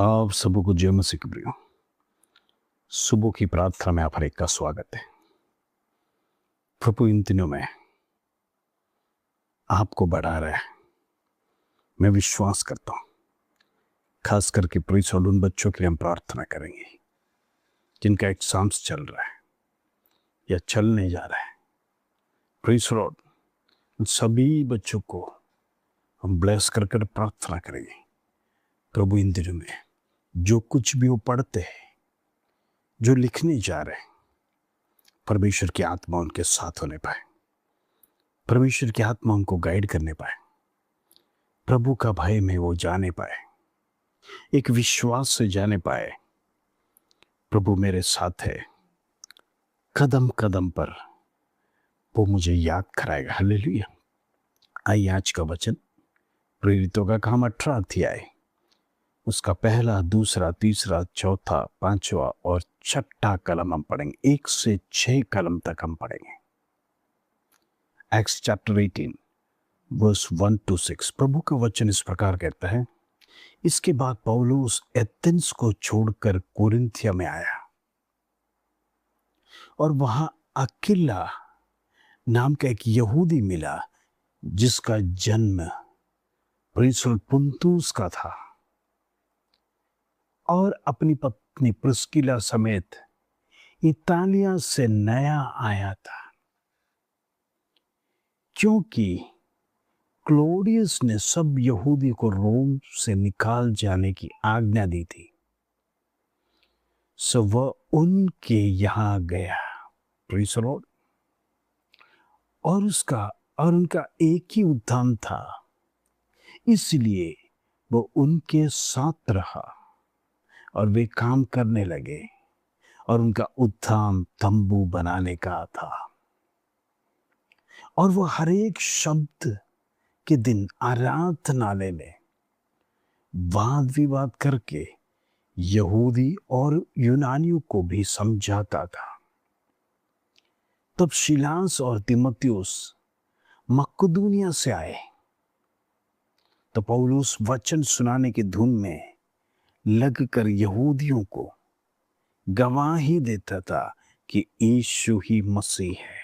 आप सबों को जय मसीह की प्रियो। सुबह की प्रार्थना में आप हर एक का स्वागत है। प्रभु इन दिनों में आपको बढ़ा रहा है, मैं विश्वास करता हूं। खास करके प्रीस और उन बच्चों के लिए हम प्रार्थना करेंगे जिनका एग्जाम्स चल रहा है या चलने जा रहा है। प्रीस और सभी बच्चों को हम ब्लेस कर प्रार्थना करेंगे। प्रभु इन दिनों में जो कुछ भी वो पढ़ते हैं, जो लिखने जा रहे हैं, परमेश्वर की आत्मा उनके साथ होने पाए, परमेश्वर की आत्मा उनको गाइड करने पाए, प्रभु का भय में वो जाने पाए, एक विश्वास से जाने पाए प्रभु मेरे साथ है, कदम कदम पर वो मुझे याद कराएगा। हालेलुया। आइए आज का वचन प्रेरितों का काम 18 अध्याय उसका पहला, दूसरा, तीसरा, चौथा, पांचवा और छठा कलम हम पढ़ेंगे। 1 से 6 कलम तक हम पढ़ेंगे। Acts chapter 18 verse 1 to 6। प्रभु का वचन इस प्रकार कहता है, इसके बाद पौलुस एथेंस को छोड़कर कोरिन्थिया में आया और वहां अकिला नाम का एक यहूदी मिला जिसका जन्म प्रिंसिपल पुंतुस का था और अपनी पत्नी प्रिस्किला समेत इतालिया से नया आया था, क्योंकि क्लोडियस ने सब यहूदी को रोम से निकाल जाने की आज्ञा दी थी। सो वह उनके यहां गया। Praise the Lord. और उनका एक ही उद्धाम था, इसलिए वो उनके साथ रहा और वे काम करने लगे और उनका उद्धाम तंबू बनाने का था। और वो हर एक शब्द के दिन आराधनालय में वाद विवाद करके यहूदी और यूनानियों को भी समझाता था। तब शिलास और तीमुथियुस मकदूनिया से आए तो पौलुस वचन सुनाने की धुन में लगकर यहूदियों को गवाही देता था कि यीशु ही मसीह है।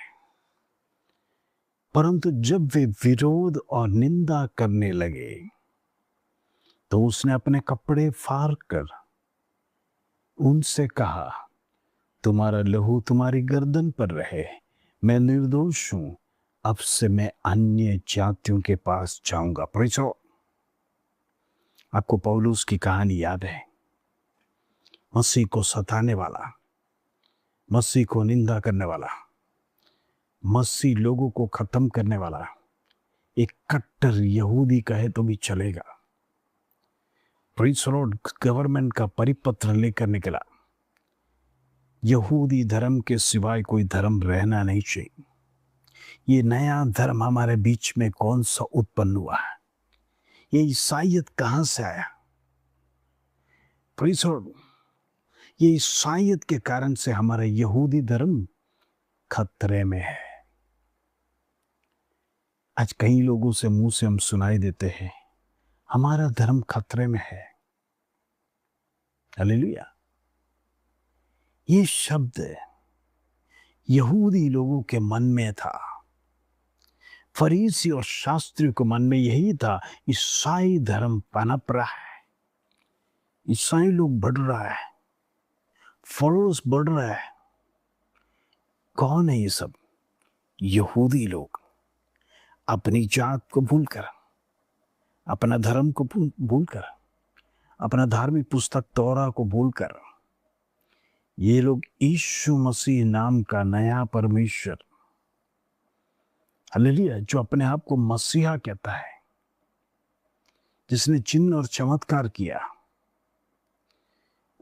परंतु जब वे विरोध और निंदा करने लगे तो उसने अपने कपड़े फाड़ कर उनसे कहा, तुम्हारा लहू तुम्हारी गर्दन पर रहे, मैं निर्दोष हूं, अब से मैं अन्य जातियों के पास जाऊंगा। Praise the Lord. आपको पौलुस की कहानी याद है, मसीह को सताने वाला, मसीह को निंदा करने वाला, मसीह लोगों को खत्म करने वाला एक कट्टर यहूदी कहे तो भी चलेगा। Praise the Lord. गवर्नमेंट का परिपत्र लेकर निकला, यहूदी धर्म के सिवाय कोई धर्म रहना नहीं चाहिए। ये नया धर्म हमारे बीच में कौन सा उत्पन्न हुआ है? ये ईसाइयत कहां से आया? Praise the Lord. ये ईसाइयत के कारण से हमारा यहूदी धर्म खतरे में है। आज कई लोगों से मुंह से हम सुनाई देते हैं, हमारा धर्म खतरे में है। हालेलुया। ये शब्द यहूदी लोगों के मन में था, फरीसी और शास्त्रियों के मन में यही था। ईसाई धर्म पनप रहा है, ईसाई लोग बढ़ रहा है, फॉलोअर्स बढ़ रहा है। कौन है ये सब? यहूदी लोग अपनी जात को भूलकर, अपना धर्म को भूलकर, अपना धार्मिक पुस्तक तौरा को भूलकर, ये लोग यीशु मसीह नाम का नया परमेश्वर, हालेलुया, जो अपने आप को मसीहा कहता है, जिसने चिन्ह और चमत्कार किया,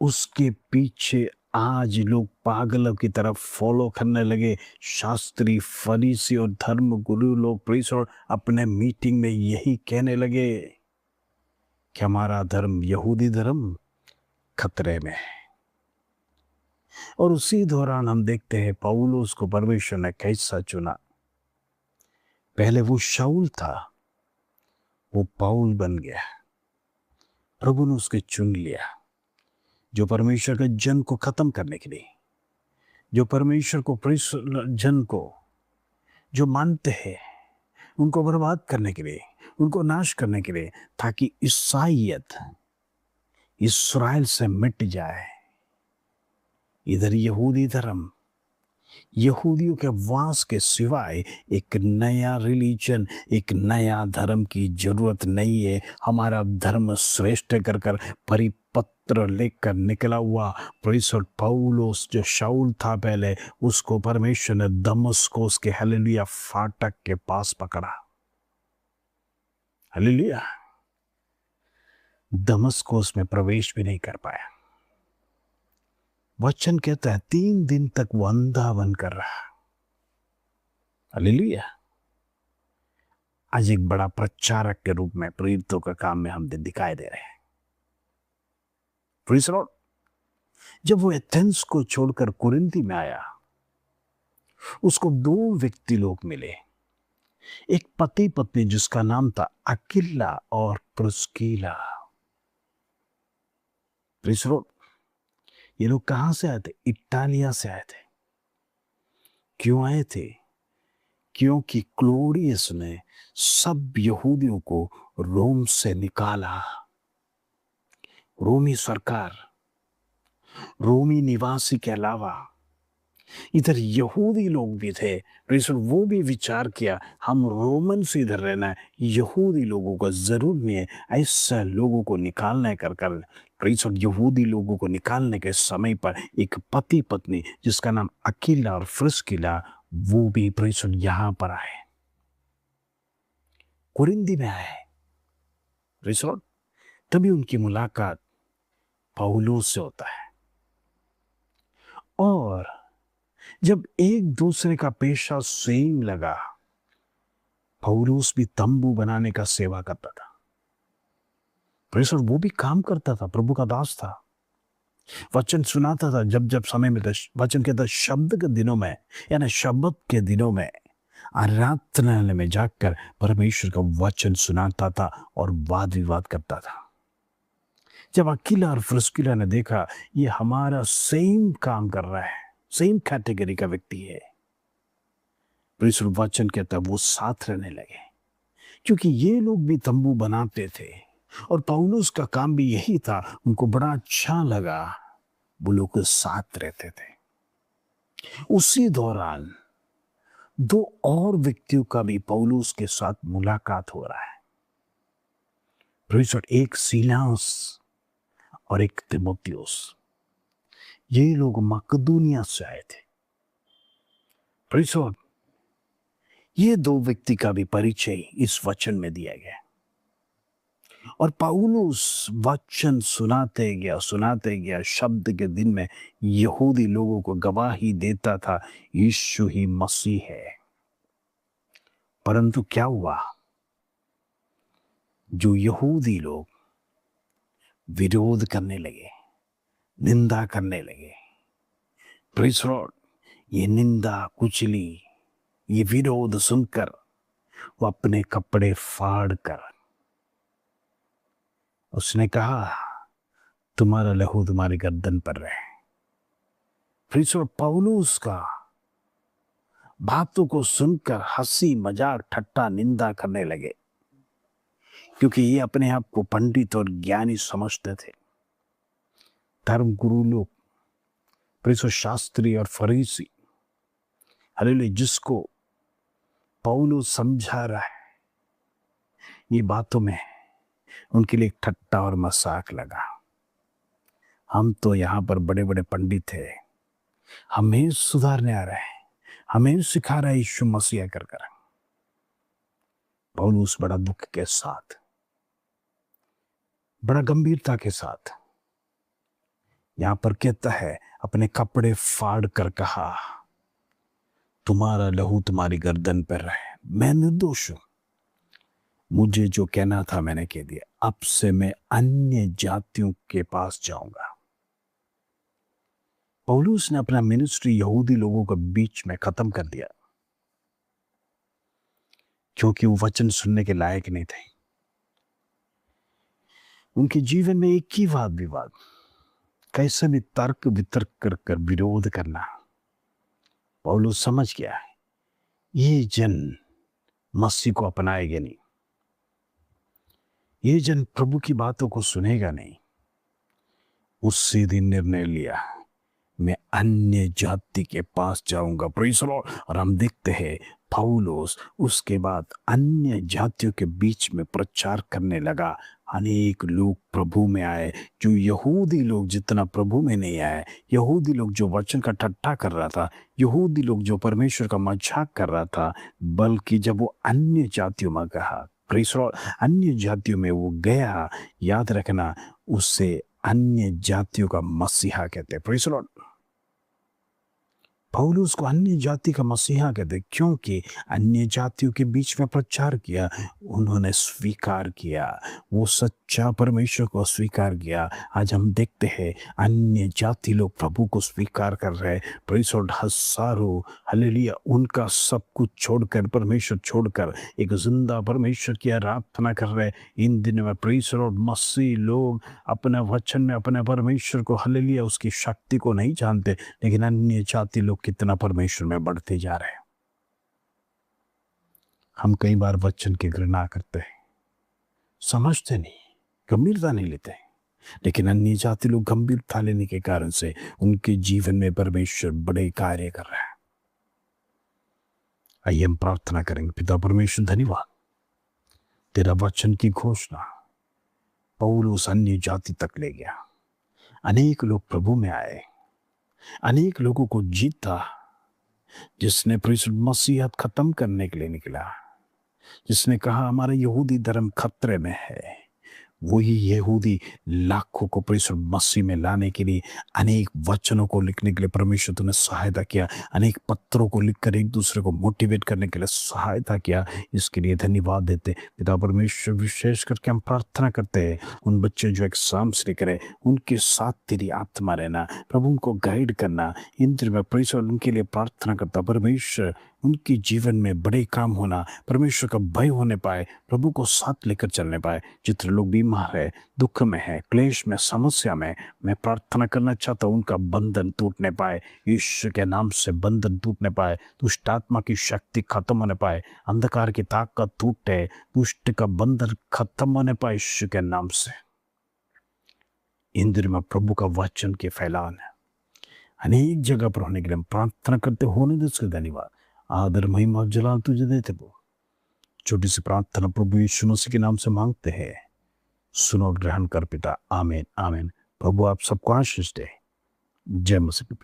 उसके पीछे आज लोग पागलों की तरफ फॉलो करने लगे। शास्त्री, फरीसी और धर्म गुरु लोग, प्रीस्ट और अपने मीटिंग में यही कहने लगे कि हमारा धर्म, यहूदी धर्म खतरे में है। और उसी दौरान हम देखते हैं पौलुस को परमेश्वर ने कैसा चुना। पहले वो शाऊल था, वो पौल बन गया, प्रभु ने उसके चुन लिया। जो परमेश्वर के जन को खत्म करने के लिए, जो परमेश्वर को जन को जो मानते हैं उनको बर्बाद करने के लिए, उनको नाश करने के लिए, ताकि ईसाइयत इस्राएल से मिट जाए। इधर यहूदी धर्म, यहूदियों के वास के सिवाय एक नया रिलीजन, एक नया धर्म की जरूरत नहीं है। हमारा धर्म श्रेष्ठ कर कर परिपत्र लेकर निकला हुआ प्रेरित पौलुस जो शाऊल था पहले, उसको परमेश्वर ने दमस्कुस के हालेलुया फाटक के पास पकड़ा। हालेलुया। दमस्कुस में प्रवेश भी नहीं कर पाया। वचन कहता है 3 दिन तक वो अंधा बनकर रहा। हालेलुया। आज एक बड़ा प्रचारक के रूप में प्रेरितों का काम में हम दिखाई दे रहे हैं। Praise the Lord. जब वो एथेंस को छोड़कर कुरिन्थी में आया, उसको 2 व्यक्ति लोग मिले। एक पति पत्नी जिसका नाम था अकिला और प्रिस्किला। Praise the Lord. ये लोग कहां से आए थे? इटालिया से आए थे। क्यों आए थे? क्योंकि क्लोडियस ने सब यहूदियों को रोम से निकाला। रोमी सरकार, रोमी निवासी के अलावा इधर यहूदी लोग भी थे। वो भी विचार किया हम रोमन से इधर रहना है, यहूदी लोगों को जरूर नहीं है। ऐसा लोगों को निकालने कर यहूदी लोगों को निकालने के समय पर एक पति पत्नी जिसका नाम अकीला और प्रिस्किला, वो भी यहां पर आए, कुरिन्थी में आए। तभी उनकी मुलाकात पौलुस से होता है। और जब एक दूसरे का पेशा सेम लगा, पौलुस भी तंबू बनाने का सेवा करता था। वो भी काम करता था, प्रभु का दास था, वचन सुनाता था जब जब समय मिलता। वचन कहता शब्द के दिनों में, यानी शब्द के दिनों में आराधनालय में जाकर परमेश्वर का वचन सुनाता था और वाद विवाद करता था। जब अकीला और प्रिस्किला ने देखा ये हमारा सेम काम कर रहा है, सेम कैटेगरी का व्यक्ति है, वचन कहता वो साथ रहने लगे। क्योंकि ये लोग भी तंबू बनाते थे और पौलुस का काम भी यही था। उनको बड़ा अच्छा लगा, वो लोग साथ रहते थे। उसी दौरान 2 और व्यक्तियों का भी पौलुस के साथ मुलाकात हो रहा है। एक सीलास और एक तीमुथियुस। ये लोग मकदूनिया से आए थे। ये 2 व्यक्ति का भी परिचय इस वचन में दिया गया। और पौलुस वचन सुनाते गया। शब्द के दिन में यहूदी लोगों को गवाही देता था यीशु ही मसीह है। परंतु क्या हुआ? जो यहूदी लोग विरोध करने लगे, निंदा करने लगे। Praise the Lord. ये निंदा कुचली, ये विरोध सुनकर वो अपने कपड़े फाड़ कर उसने कहा तुम्हारा लहू तुम्हारी गर्दन पर रहे। फिर पौलुस का बातों को सुनकर हंसी मजाक ठट्टा निंदा करने लगे, क्योंकि ये अपने आप को पंडित और ज्ञानी समझते थे। धर्म गुरु लोग, शास्त्री और फरीसी, हालेलुया, जिसको पौलुस समझा रहा है, ये बातों में उनके लिए ठट्टा और मजाक लगा। हम तो यहां पर बड़े बड़े पंडित थे, हमें सुधारने आ रहा है, हमें सिखा रहा है यीशु मसीह कर। पौलुस बड़ा दुख के साथ, बड़ा गंभीरता के साथ यहां पर कहता है, अपने कपड़े फाड़ कर कहा तुम्हारा लहू तुम्हारी गर्दन पर रहे। मैं निर्दोष हूं, मुझे जो कहना था मैंने कह दिया। अब से मैं अन्य जातियों के पास जाऊंगा। पौलुस ने अपना मिनिस्ट्री यहूदी लोगों के बीच में खत्म कर दिया, क्योंकि वो वचन सुनने के लायक नहीं थे। उनके जीवन में एक ही वाद विवाद, कैसे भी तर्क वितर्क कर कर विरोध करना। पौलुस समझ गया है ये जन मसीह को अपनाएंगे नहीं, ये जन प्रभु की बातों को सुनेगा नहीं। उसी दिन निर्णय लिया, मैं अन्य जाति के पास जाऊंगा। Praise the Lord. और हम देखते हैं पौलुस उसके बाद अन्य जातियों के बीच में प्रचार करने लगा। अनेक लोग प्रभु में आए, जो यहूदी लोग जितना प्रभु में नहीं आए। यहूदी लोग जो वचन का ठट्ठा कर रहा था, यहूदी लोग जो परमेश्वर का मजाक कर रहा था, बल्कि जब वो अन्य जातियों में गया, प्रेज़ द लॉर्ड, अन्य जातियों में वो गया, याद रखना उससे अन्य जातियों का मसीहा कहते हैं। Praise the Lord. पौलुस को अन्य जाति का मसीहा कहते, क्योंकि अन्य जातियों के बीच में प्रचार किया, उन्होंने स्वीकार किया, वो सच्चा परमेश्वर को स्वीकार किया। आज हम देखते हैं अन्य जाति लोग प्रभु को स्वीकार कर रहे हैं। Praise the Lord. हजारों, हालेलुया, उनका सब कुछ छोड़कर, परमेश्वर छोड़कर एक जिंदा परमेश्वर की आराधना कर रहे हैं इन दिनों में। Praise the Lord. मसीह लोग अपने वचन में अपने परमेश्वर को, हालेलुया, उसकी शक्ति को नहीं जानते, लेकिन अन्य जाति लोग कितना परमेश्वर में बढ़ते जा रहे हैं। हम कई बार वचन की घृणा करते हैं, समझते नहीं, गंभीरता नहीं लेते, लेकिन अन्य जाति लोग गंभीरता लेने के कारण से उनके जीवन में परमेश्वर बड़े कार्य कर रहा है। आइए हम प्रार्थना करेंगे। पिता परमेश्वर, धन्यवाद, तेरा वचन की घोषणा पौलुस अन्य जाति तक ले गया, अनेक लोग प्रभु में आए, अनेक लोगों को जीता। जिसने मसीहत खत्म करने के लिए निकला, जिसने कहा हमारा यहूदी धर्म खतरे में है, वही यहूदी लाखों को परमेश्वर मसीह में लाने के लिए अनेक वचनों को लिखने के लिए परमेश्वर तूने सहायता किया, अनेक पत्रों को लिखकर एक दूसरे को मोटिवेट करने के लिए सहायता किया। इसके लिए धन्यवाद देते पिता परमेश्वर। विशेष करके हम प्रार्थना करते हैं उन बच्चे जो एग्जाम्स लिख रहे, उनके साथ तेरी आत्मा रहना, प्रभु उनको गाइड करना। इन दिन में परमेश्वर उनके लिए प्रार्थना करता, परमेश्वर उनके जीवन में बड़े काम होना, परमेश्वर का भय होने पाए, प्रभु को साथ लेकर चलने पाए। जितने लोग बीमार है, दुख में है, क्लेश में, समस्या में, मैं प्रार्थना करना चाहता हूँ उनका बंधन टूटने पाए, यीशु के नाम से बंधन टूटने पाए, दुष्ट आत्मा की शक्ति खत्म होने पाए, अंधकार की ताकत टूटे, दुष्ट का बंधन खत्म होने पाए यीशु के नाम से। इन दिनों में प्रभु का वचन के फैलान अनेक जगह पर होने के लिए हम प्रार्थना करते होने दे। उसके धन्यवाद, आदर, महिमा, जलाल तुझे देते। वो छोटी सी प्रार्थना प्रभु यीशु मसीह के नाम से मांगते हैं, सुनो, ग्रहण कर पिता। आमीन, आमीन। प्रभु आप सबको आशीष दे। जय मसीह।